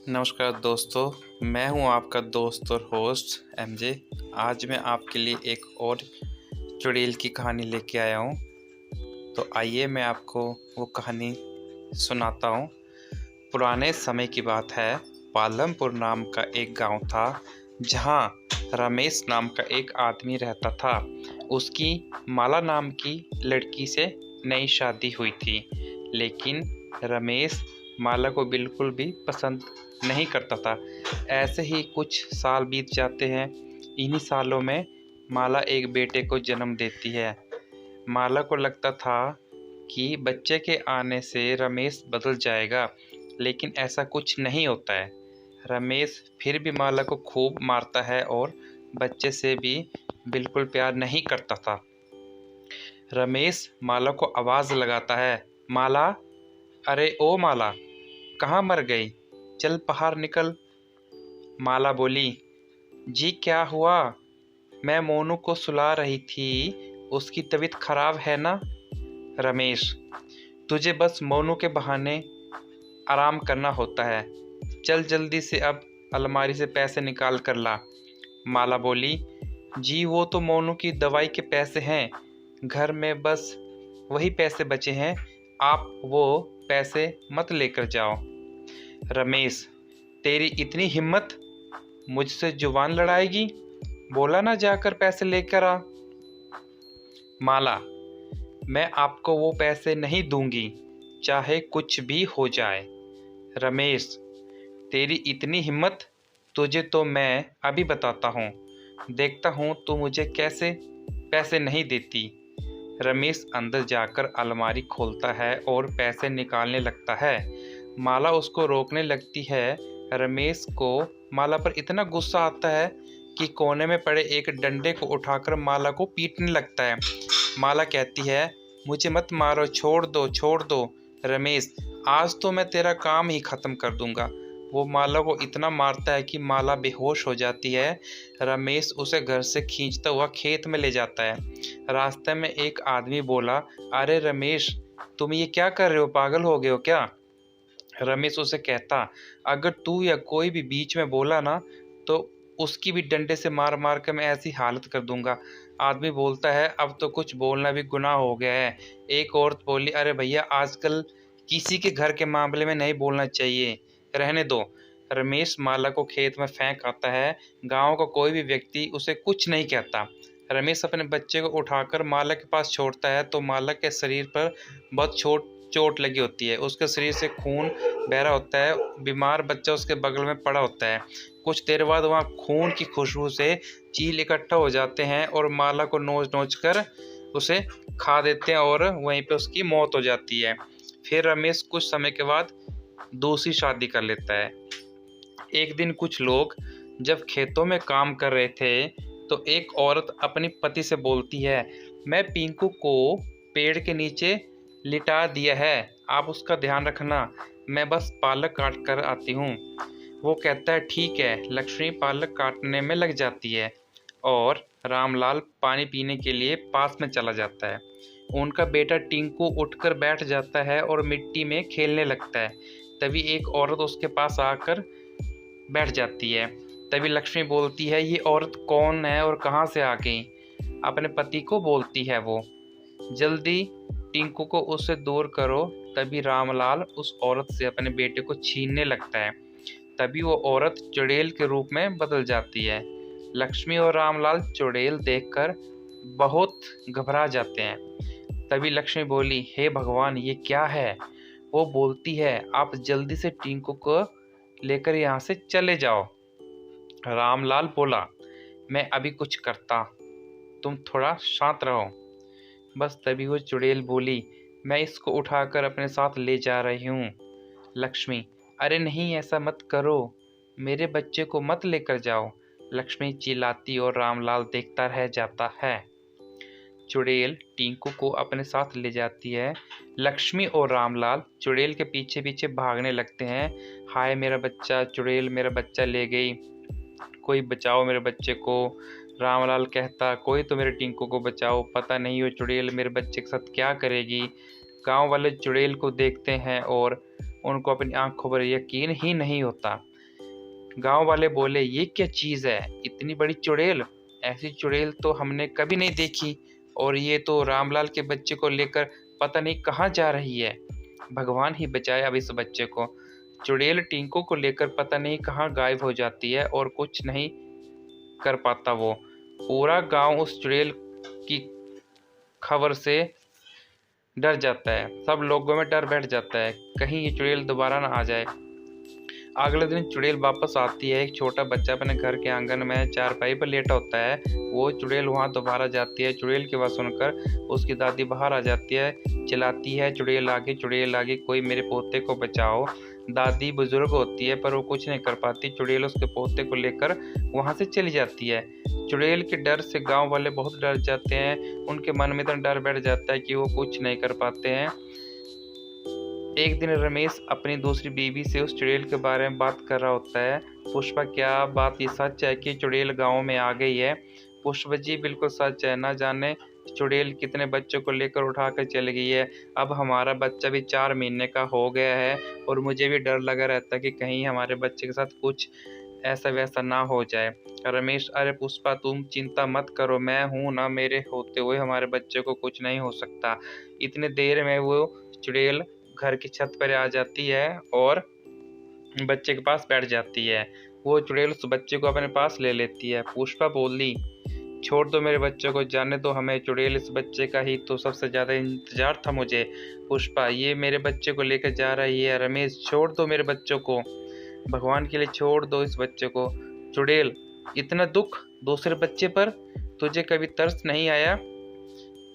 नमस्कार दोस्तों, मैं हूं आपका दोस्त और होस्ट एमजे। आज मैं आपके लिए एक और चुड़ैल की कहानी लेके आया हूं। तो आइए मैं आपको वो कहानी सुनाता हूं। पुराने समय की बात है। पालमपुर नाम का एक गांव था जहां रमेश नाम का एक आदमी रहता था। उसकी माला नाम की लड़की से नई शादी हुई थी, लेकिन रमेश माला को बिल्कुल भी पसंद नहीं करता था। ऐसे ही कुछ साल बीत जाते हैं। इन्हीं सालों में माला एक बेटे को जन्म देती है। माला को लगता था कि बच्चे के आने से रमेश बदल जाएगा, लेकिन ऐसा कुछ नहीं होता है। रमेश फिर भी माला को खूब मारता है और बच्चे से भी बिल्कुल प्यार नहीं करता था। रमेश माला को आवाज़ लगाता है, माला, अरे ओ माला, कहाँ मर गई? चल बाहर निकल। माला बोली, जी क्या हुआ? मैं मोनू को सुला रही थी, उसकी तबीयत खराब है ना? रमेश, तुझे बस मोनू के बहाने आराम करना होता है। चल जल्दी से अब अलमारी से पैसे निकाल कर ला। माला बोली, जी वो तो मोनू की दवाई के पैसे हैं, घर में बस वही पैसे बचे हैं, आप वो पैसे मत लेकर जाओ। रमेश, तेरी इतनी हिम्मत, मुझसे जुबान लड़ाएगी? बोला ना जाकर पैसे लेकर आ। माला, मैं आपको वो पैसे नहीं दूंगी, चाहे कुछ भी हो जाए। रमेश, तेरी इतनी हिम्मत, तुझे तो मैं अभी बताता हूँ, देखता हूँ तू मुझे कैसे पैसे नहीं देती। रमेश अंदर जाकर अलमारी खोलता है और पैसे निकालने लगता है। माला उसको रोकने लगती है। रमेश को माला पर इतना गुस्सा आता है कि कोने में पड़े एक डंडे को उठाकर माला को पीटने लगता है। माला कहती है, मुझे मत मारो, छोड़ दो छोड़ दो। रमेश, आज तो मैं तेरा काम ही ख़त्म कर दूंगा। वो माला को इतना मारता है कि माला बेहोश हो जाती है। रमेश उसे घर से खींचता हुआ खेत में ले जाता है। रास्ते में एक आदमी बोला, अरे रमेश, तुम ये क्या कर रहे हो? पागल हो गए हो क्या? रमेश उसे कहता, अगर तू या कोई भी बीच में बोला ना तो उसकी भी डंडे से मार मार कर मैं ऐसी हालत कर दूंगा। आदमी बोलता है, अब तो कुछ बोलना भी गुनाह हो गया है। एक औरत बोली, अरे भैया, आजकल किसी के घर के मामले में नहीं बोलना चाहिए, रहने दो। रमेश माला को खेत में फेंक आता है। गांव का कोई भी व्यक्ति उसे कुछ नहीं कहता। रमेश अपने बच्चे को उठाकर माला के पास छोड़ता है तो माला के शरीर पर बहुत चोट लगी होती है। उसके शरीर से खून बह रहा होता है। बीमार बच्चा उसके बगल में पड़ा होता है। कुछ देर बाद वहाँ खून की खुशबू से चील इकट्ठा हो जाते हैं और माला को नोच नोच कर उसे खा देते हैं और वहीं पे उसकी मौत हो जाती है। फिर रमेश कुछ समय के बाद दूसरी शादी कर लेता है। एक दिन कुछ लोग जब खेतों में काम कर रहे थे तो एक औरत अपने पति से बोलती है, मैं पिंकू को पेड़ के नीचे लिटा दिया है, आप उसका ध्यान रखना, मैं बस पालक काट कर आती हूँ। वो कहता है, ठीक है। लक्ष्मी पालक काटने में लग जाती है और रामलाल पानी पीने के लिए पास में चला जाता है। उनका बेटा टिंकू उठकर बैठ जाता है और मिट्टी में खेलने लगता है। तभी एक औरत उसके पास आकर बैठ जाती है। तभी लक्ष्मी बोलती है, ये औरत कौन है और कहाँ से आ गई? अपने पति को बोलती है वो, जल्दी टिंकू को उससे दूर करो। तभी रामलाल उस औरत से अपने बेटे को छीनने लगता है। तभी वो औरत चुड़ैल के रूप में बदल जाती है। लक्ष्मी और रामलाल चुड़ैल देखकर बहुत घबरा जाते हैं। तभी लक्ष्मी बोली, हे भगवान, ये क्या है? वो बोलती है, आप जल्दी से टिंकू को लेकर यहाँ से चले जाओ। रामलाल बोला, मैं अभी कुछ करता, तुम थोड़ा शांत रहो। बस तभी वो चुड़ैल बोली, मैं इसको उठाकर अपने साथ ले जा रही हूँ। लक्ष्मी, अरे नहीं, ऐसा मत करो, मेरे बच्चे को मत लेकर जाओ। लक्ष्मी चिल्लाती और रामलाल देखता रह जाता है। चुड़ैल टिंकू को अपने साथ ले जाती है। लक्ष्मी और रामलाल चुड़ैल के पीछे पीछे भागने लगते हैं। हाय मेरा बच्चा, चुड़ैल मेरा बच्चा ले गई, कोई बचाओ मेरे बच्चे को। रामलाल कहता, कोई तो मेरे टिंकू को बचाओ, पता नहीं वो चुड़ैल मेरे बच्चे के साथ क्या करेगी। गांव वाले चुड़ैल को देखते हैं और उनको अपनी आंखों पर यकीन ही नहीं होता। गांव वाले बोले, ये क्या चीज़ है, इतनी बड़ी चुड़ैल, ऐसी चुड़ैल तो हमने कभी नहीं देखी, और ये तो रामलाल के बच्चे को लेकर पता नहीं कहाँ जा रही है। भगवान ही बचाए अब इस बच्चे को। चुड़ैल टिंकू को लेकर पता नहीं कहाँ गायब हो जाती है और कुछ नहीं कर पाता वो। पूरा गांव उस चुड़ैल की खबर से डर जाता है, सब लोगों में डर बैठ जाता है, कहीं ये चुड़ैल दोबारा ना आ जाए। अगले दिन चुड़ैल वापस आती है। एक छोटा बच्चा अपने घर के आंगन में चारपाई पर लेटा होता है। वो चुड़ैल वहां दोबारा जाती है। चुड़ैल की आवाज़ सुनकर उसकी दादी बाहर आ जाती है, चिल्लाती है, चुड़ैल आ गई, चुड़ैल आ गई, कोई मेरे पोते को बचाओ। दादी बुजुर्ग होती है पर वो कुछ नहीं कर पाती। चुड़ैल उसके पोते को लेकर वहां से चली जाती है। चुड़ैल के डर से गांव वाले बहुत डर जाते हैं। उनके मन में इतना डर बैठ जाता है कि वो कुछ नहीं कर पाते हैं। एक दिन रमेश अपनी दूसरी बीवी से उस चुड़ैल के बारे में बात कर रहा होता है। पुष्पा, क्या बात ये सच है कि चुड़ैल गांव में आ गई है? पुष्पा जी, बिल्कुल सच है, ना जाने चुड़ैल कितने बच्चों को लेकर उठा कर चली गई है। अब हमारा बच्चा भी 4 महीने का हो गया है और मुझे भी डर लगा रहता है कि कहीं हमारे बच्चे के साथ कुछ ऐसा वैसा ना हो जाए। रमेश, अरे पुष्पा तुम चिंता मत करो, मैं हूं ना, मेरे होते हुए हमारे बच्चे को कुछ नहीं हो सकता। इतने देर में वो चुड़ैल घर की छत पर आ जाती है और बच्चे के पास बैठ जाती है। वो चुड़ैल उस बच्चे को अपने पास ले लेती है। पुष्पा बोली, छोड़ दो मेरे बच्चे को, जाने दो हमें, चुड़ैल इस बच्चे का ही तो सबसे ज़्यादा इंतजार था मुझे। पुष्पा, ये मेरे बच्चे को लेकर जा रही है। रमेश, छोड़ दो मेरे बच्चों को, भगवान के लिए छोड़ दो इस बच्चे को। चुड़ैल, इतना दुख दूसरे बच्चे पर, तुझे कभी तरस नहीं आया?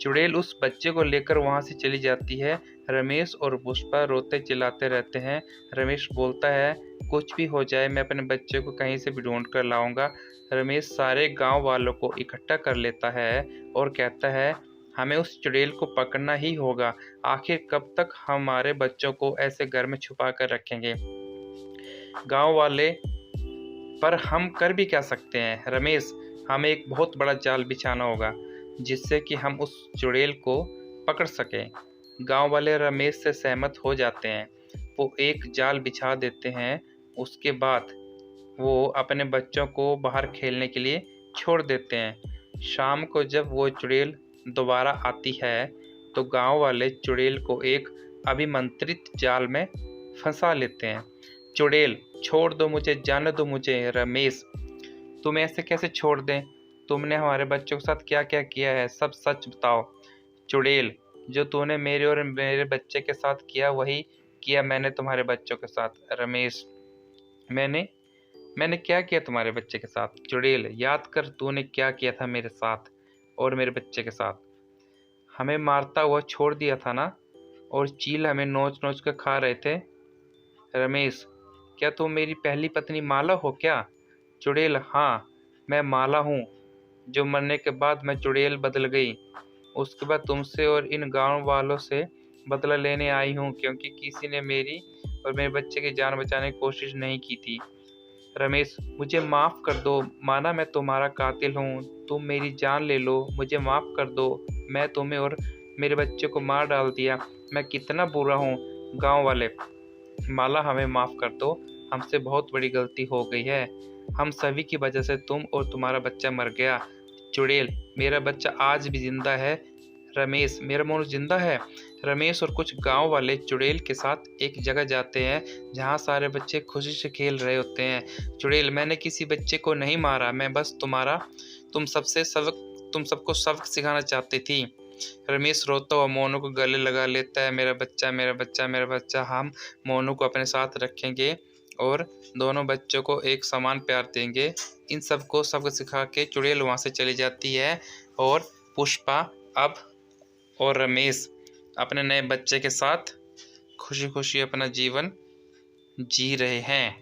चुड़ैल उस बच्चे को लेकर वहां से चली जाती है। रमेश और पुष्पा रोते चिल्लाते रहते हैं। रमेश बोलता है, कुछ भी हो जाए मैं अपने बच्चे को कहीं से भी ढूंढ कर लाऊंगा। रमेश सारे गांव वालों को इकट्ठा कर लेता है और कहता है, हमें उस चुड़ैल को पकड़ना ही होगा। आखिर कब तक हमारे बच्चों को ऐसे घर में छुपा कर रखेंगे गांव वाले? पर हम कर भी क्या सकते हैं रमेश? हमें एक बहुत बड़ा जाल बिछाना होगा जिससे कि हम उस चुड़ैल को पकड़ सकें। गांव वाले रमेश से सहमत हो जाते हैं। वो एक जाल बिछा देते हैं। उसके बाद वो अपने बच्चों को बाहर खेलने के लिए छोड़ देते हैं। शाम को जब वो चुड़ैल दोबारा आती है तो गांव वाले चुड़ैल को एक अभिमंत्रित जाल में फंसा लेते हैं। चुड़ैल, छोड़ दो मुझे, जाने दो मुझे। रमेश, तुम ऐसे कैसे छोड़ दें? तुमने हमारे बच्चों के साथ क्या क्या किया है, सब सच बताओ। चुड़ैल, जो तूने मेरे और मेरे बच्चे के साथ किया वही किया मैंने तुम्हारे बच्चों के साथ। रमेश, मैंने क्या किया तुम्हारे बच्चे के साथ? चुड़ैल, याद कर तूने क्या किया था मेरे साथ और मेरे बच्चे के साथ। हमें मारता हुआ छोड़ दिया था ना, और चील हमें नोच नोच कर खा रहे थे। रमेश, क्या तुम मेरी पहली पत्नी माला हो क्या? चुड़ैल, हाँ, मैं माला हूँ, जो मरने के बाद मैं चुड़ैल बदल गई। उसके बाद तुमसे और इन गांव वालों से बदला लेने आई हूँ, क्योंकि किसी ने मेरी और मेरे बच्चे की जान बचाने की कोशिश नहीं की थी। रमेश, मुझे माफ़ कर दो, माना मैं तुम्हारा कातिल हूँ, तुम मेरी जान ले लो, मुझे माफ़ कर दो, मैं तुम्हें और मेरे बच्चे को मार डाल दिया, मैं कितना बुरा हूँ। गांव वाले, माला हमें माफ़ कर दो, हमसे बहुत बड़ी गलती हो गई है, हम सभी की वजह से तुम और तुम्हारा बच्चा मर गया। चुड़ैल, मेरा बच्चा आज भी जिंदा है। रमेश, मेरा मोनू जिंदा है। रमेश और कुछ गांव वाले चुड़ैल के साथ एक जगह जाते हैं जहां सारे बच्चे खुशी से खेल रहे होते हैं। चुड़ैल, मैंने किसी बच्चे को नहीं मारा, मैं बस तुम सबको सबक सिखाना चाहती थी। रमेश रोता हुआ मोनू को गले लगा लेता है। मेरा बच्चा, मेरा बच्चा, मेरा बच्चा, हम मोनू को अपने साथ रखेंगे और दोनों बच्चों को एक समान प्यार देंगे। इन सबको सबक सिखा के चुड़ैल वहाँ से चली जाती है और पुष्पा अब और रमेश अपने नए बच्चे के साथ खुशी खुशी अपना जीवन जी रहे हैं।